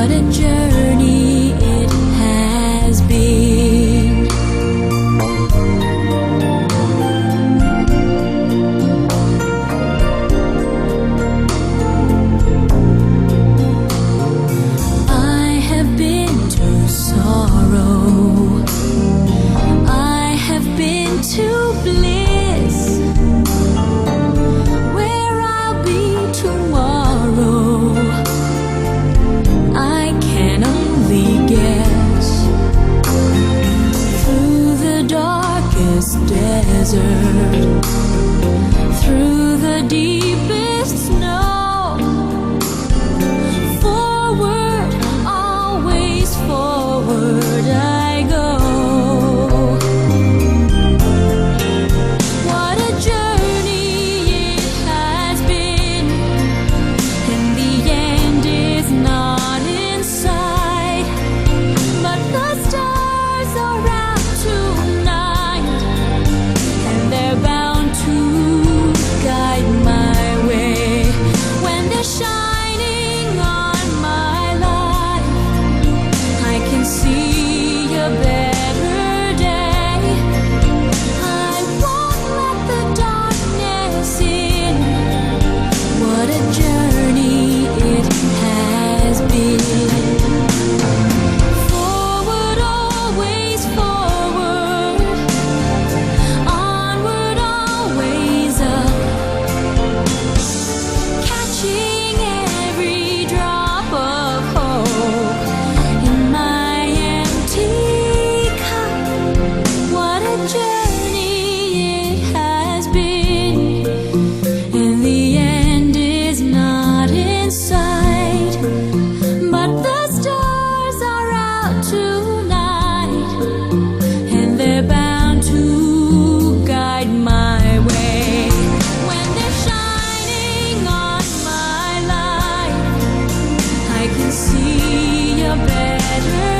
What a journey it has been. I have been to sorrow, I have been to bliss, where I'll be tomorrow I can only guess. Through the darkest desert, through the deepest snow, forward, always forward I go. What a journey it has been, and the end is not in sight, but the stars are out tonight, and they're bound to guide my way. When they're shining on my life, I can see a better day. I won't let the darkness in. What a journey it has been. Forward, always forward, onward, always up, catching every drop of hope in my empty cup. What a journey it has been, and the end is not in sight, but the stars are out tonight, and they're bound to guide my way. When they're shining on my life, I can see a better